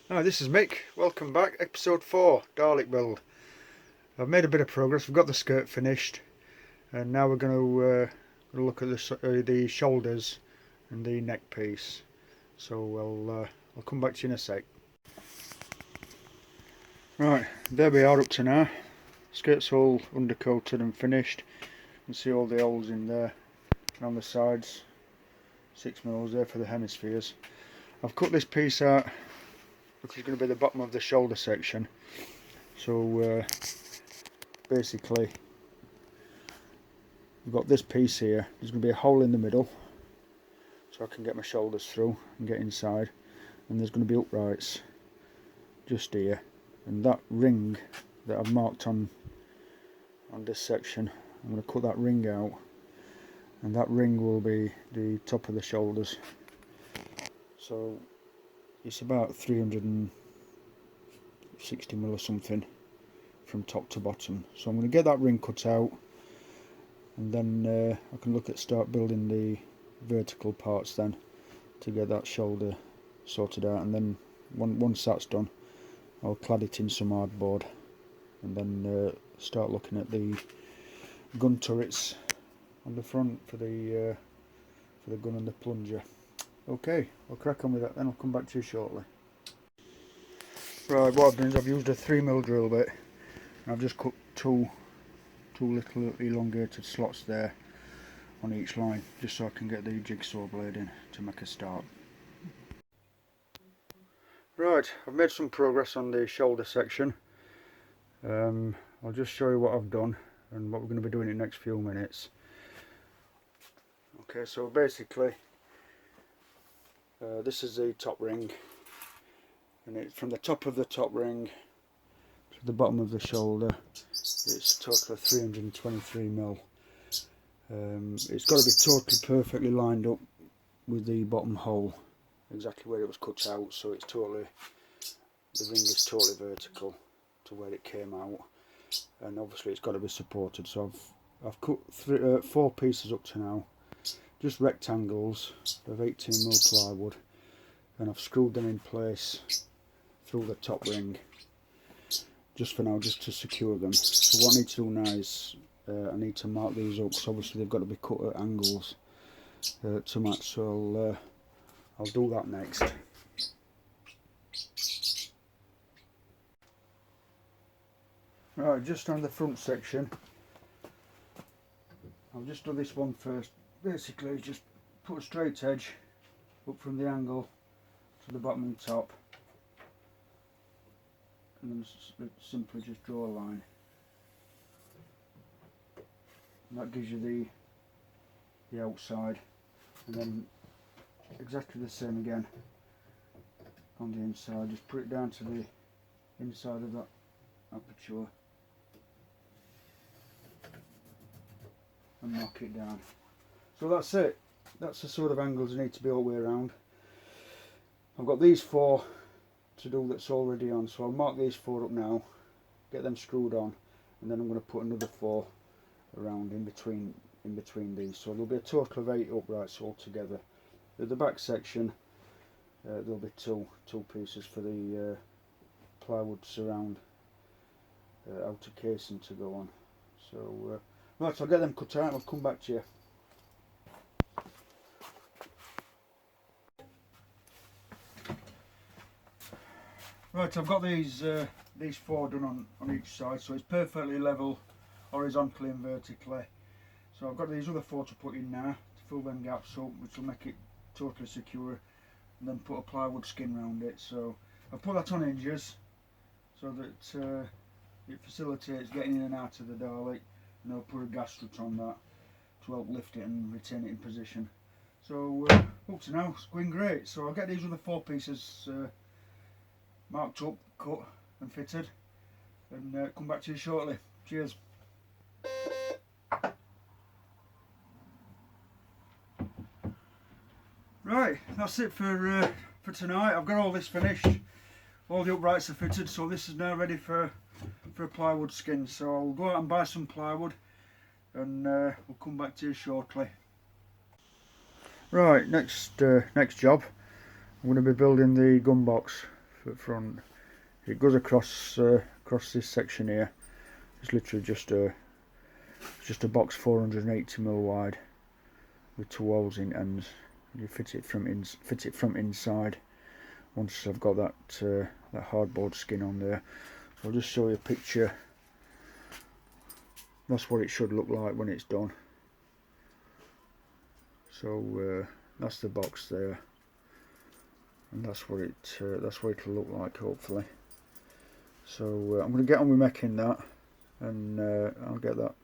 Hi, this is Mick. Welcome back. Episode 4, Dalek build. I've made a bit of progress. We've got the skirt finished, and now we're going to look at the shoulders and the neck piece. So I'll come back to you in a sec. Right, there we are up to now. Skirt's all undercoated and finished. You can see all the holes in there and on the sides. 6mm there for the hemispheres. I've cut this piece out, which is going to be the bottom of the shoulder section. So basically we've got this piece here. There's going to be a hole in the middle so I can get my shoulders through and get inside, and there's going to be uprights just here, and that ring that I've marked on this section, I'm going to cut that ring out, and that ring will be the top of the shoulders. So it's about 360mm or something from top to bottom. So I'm going to get that ring cut out, and then I can look at start building the vertical parts then to get that shoulder sorted out. And then once that's done, I'll clad it in some hardboard, and then start looking at the gun turrets on the front for the gun and the plunger. Okay, I'll crack on with that then. I'll come back to you shortly. Right, what I've done is I've used a 3mm drill bit, and I've just cut two little elongated slots there on each line, just so I can get the jigsaw blade in to make a start. Right, I've made some progress on the shoulder section. I'll just show you what I've done and what we're going to be doing in the next few minutes. Okay, so basically this is the top ring, and from the top of the top ring to the bottom of the shoulder, it's a total of 323mm. It's got to be totally perfectly lined up with the bottom hole, exactly where it was cut out, so it's totally, the ring is totally vertical to where it came out, and obviously it's got to be supported. So I've cut 4 pieces up to now, just rectangles of 18mm plywood, and I've screwed them in place through the top ring just for now, just to secure them. So what I need to do now is I need to mark these up, because obviously they've got to be cut at angles to match, so I'll do that next. Right, just on the front section, I'll just do this one first. Basically just put a straight edge up from the angle to the bottom and top, and then simply just draw a line, and that gives you the outside, and then exactly the same again on the inside. Just put it down to the inside of that aperture and knock it down. So that's it. That's the sort of angles you need to be all the way around. I've got these 4 to do that's already on, so I'll mark these 4 up now, get them screwed on, and then I'm going to put another 4 around in between these. So there'll be a total of 8 uprights altogether. At the back section there'll be two pieces for the plywood surround outer casing to go on. So right, I'll get them cut out and I'll come back to you. Right, I've got these 4 done on each side, so it's perfectly level horizontally and vertically. So I've got these other 4 to put in now to fill them gaps up, which will make it totally secure, and then put a plywood skin around it. So I've put that on hinges so that it facilitates getting in and out of the Dalek, and I'll put a gas strut on that to help lift it and retain it in position. So up to now it's going great. So I'll get these other 4 pieces marked up, cut and fitted, and come back to you shortly. Cheers. Right, that's it for tonight. I've got all this finished, all the uprights are fitted, so this is now ready for a plywood skin. So I'll go out and buy some plywood, and we'll come back to you shortly. Right, next job, I'm going to be building the gun box at front. It goes across across this section here. It's literally just a box 480mm wide with 2 holes in ends. You fit it from inside. Once I've got that that hardboard skin on there, so I'll just show you a picture. That's what it should look like when it's done. So that's the box there, and that's what it'll look like, hopefully. So I'm going to get on with making that, and I'll get that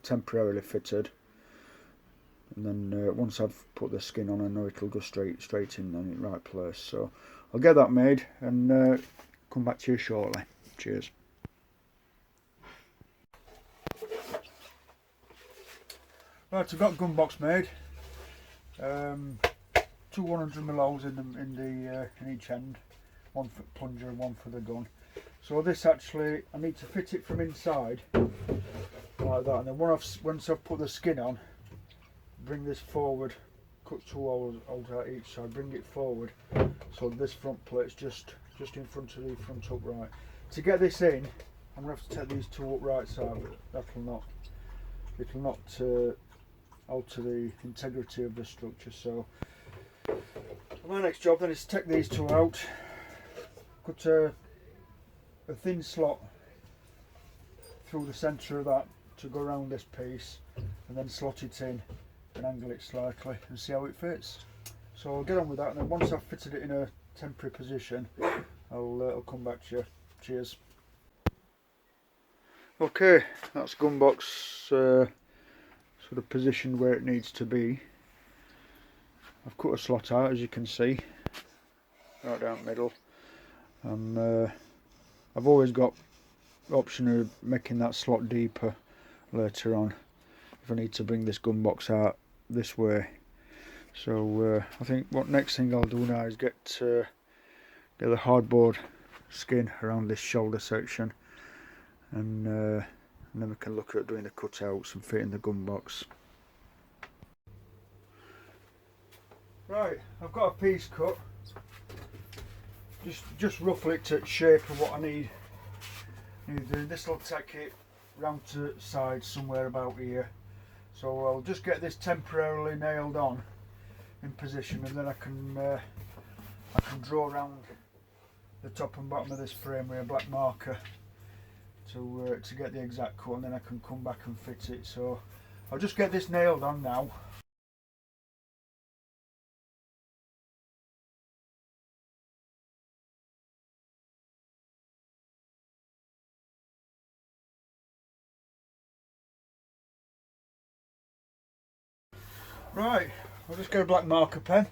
temporarily fitted, and then once I've put the skin on, I know it'll go straight in the right place. So I'll get that made and come back to you shortly. Cheers. Right, I've got a gun box made. 2 100mm holes in each end, one for plunger and one for the gun. So this actually, I need to fit it from inside like that, and then once I've put the skin on, bring this forward, cut 2 holes out each side, bring it forward, so this front plate's just in front of the front upright. To get this in, I'm going to have to take these 2 uprights out, but it'll not alter the integrity of the structure. So my next job then is to take these 2 out, cut a thin slot through the centre of that to go around this piece, and then slot it in and angle it slightly and see how it fits. So I'll get on with that, and then once I've fitted it in a temporary position, I'll come back to you. Cheers. Okay, that's gun box sort of positioned where it needs to be. I've cut a slot out, as you can see, right down the middle, and I've always got the option of making that slot deeper later on if I need to bring this gun box out this way. So I think what next thing I'll do now is get the hardboard skin around this shoulder section, and then we can look at doing the cutouts and fitting the gun box. Right, I've got a piece cut, just roughly to shape of what I need. This will take it round to the side somewhere about here. So I'll just get this temporarily nailed on in position, and then I can draw around the top and bottom of this frame with a black marker to get the exact cut, and then I can come back and fit it. So I'll just get this nailed on now. Right, I'll just get a black marker pen.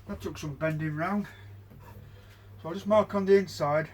That took some bending round. So I'll just mark on the inside.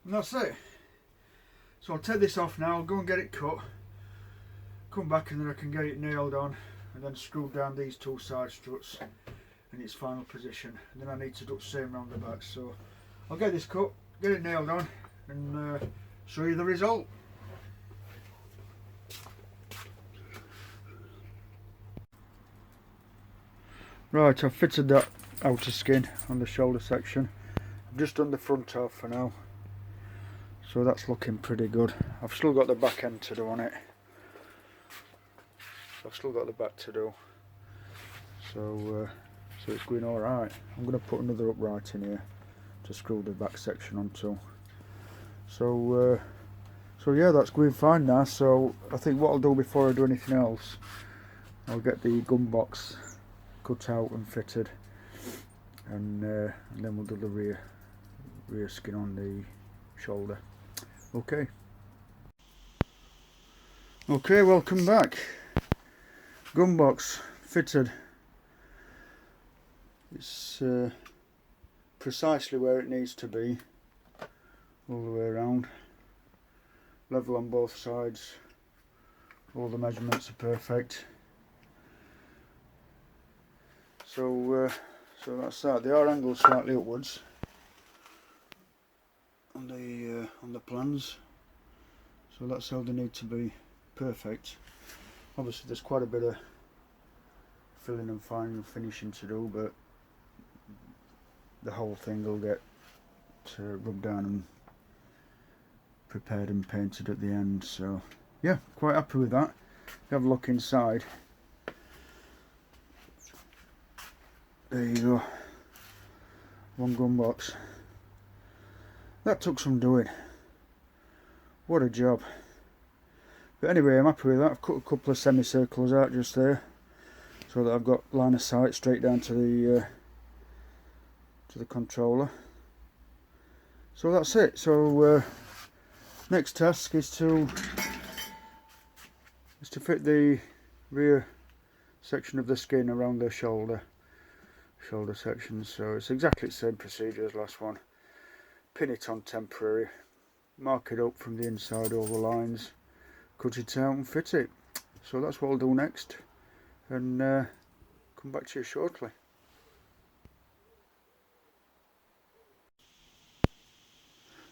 And that's it. So I'll take this off now, I'll go and get it cut, come back, and then I can get it nailed on, and then screw down these 2 side struts in its final position, and then I need to do the same round the back. So I'll get this cut, get it nailed on, and show you the result. Right, I've fitted that outer skin on the shoulder section. I've just done the front half for now, so that's looking pretty good. I've still got the back end to do on it. I've still got the back to do, so it's going alright. I'm going to put another upright in here to screw the back section onto. So yeah, that's going fine now. So I think what I'll do before I do anything else, I'll get the gun box cut out and fitted, and then we'll do the rear skin on the shoulder. Okay, welcome back. Gun box fitted. It's precisely where it needs to be, all the way around, level on both sides, all the measurements are perfect. So that's that. They are angled slightly upwards. on the plans. So that's how they need to be perfect. Obviously there's quite a bit of filling and fine finishing to do, but the whole thing will get rubbed down and prepared and painted at the end. So yeah, quite happy with that. Have a look inside. There you go, one gun box. That took some doing. What a job. But anyway, I'm happy with that. I've cut a couple of semicircles out just there, so that I've got line of sight straight down to the controller. So that's it. So next task is to fit the rear section of the skin around the shoulder section. So it's exactly the same procedure as last one. Pin it on temporary, mark it up from the inside all the lines, cut it out and fit it. So that's what I'll do next, and come back to you shortly.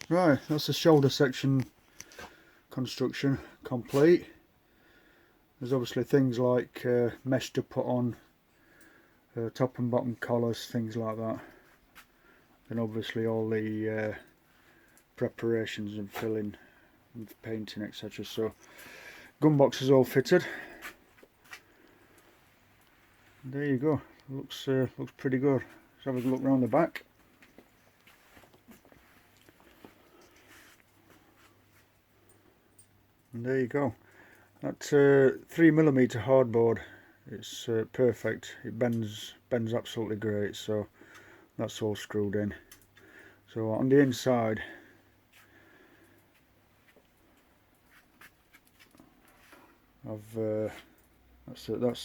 Right, that's the shoulder section construction complete. There's obviously things like mesh to put on, top and bottom collars, things like that. And obviously all the preparations and filling and painting, etc. So gun box is all fitted. And there you go. Looks pretty good. Let's have a look around the back. And there you go. That 3mm hardboard, it's perfect. It bends absolutely great. So that's all screwed in. So on the inside, that's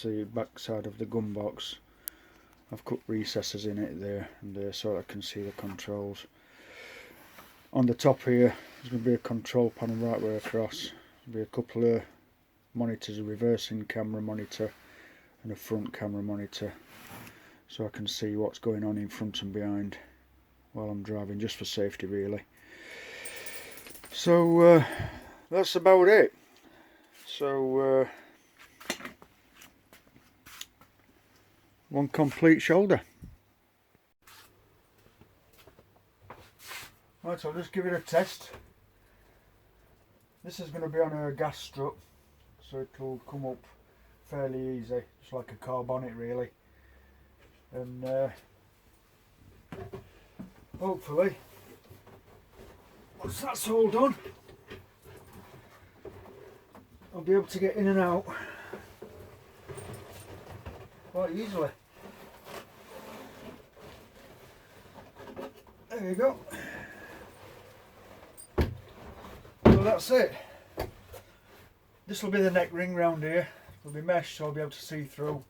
the back side of the gun box. I've cut recesses in it there and there so I can see the controls. On the top here, there's going to be a control panel right way across. There'll be a couple of monitors, a reversing camera monitor and a front camera monitor, so I can see what's going on in front and behind while I'm driving, just for safety really. So that's about it. So one complete shoulder. Right, so I'll just give it a test. This is going to be on a gas strut, so it will come up fairly easy, just like a car bonnet really. And hopefully, once that's all done, I'll be able to get in and out quite easily. There you go. So that's it. This will be the neck ring round here. It'll be mesh, so I'll be able to see through.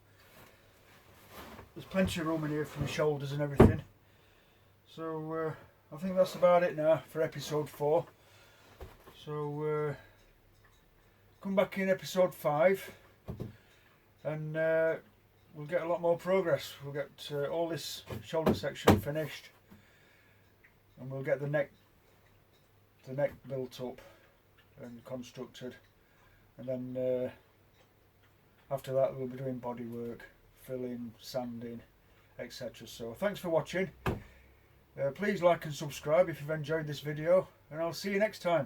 There's plenty of room in here for the shoulders and everything. So I think that's about it now for episode 4. So come back in episode 5 and we'll get a lot more progress. We'll get all this shoulder section finished, and we'll get the neck built up and constructed, and then after that we'll be doing body work, filling, sanding, etc. So thanks for watching. Please like and subscribe if you've enjoyed this video, and I'll see you next time.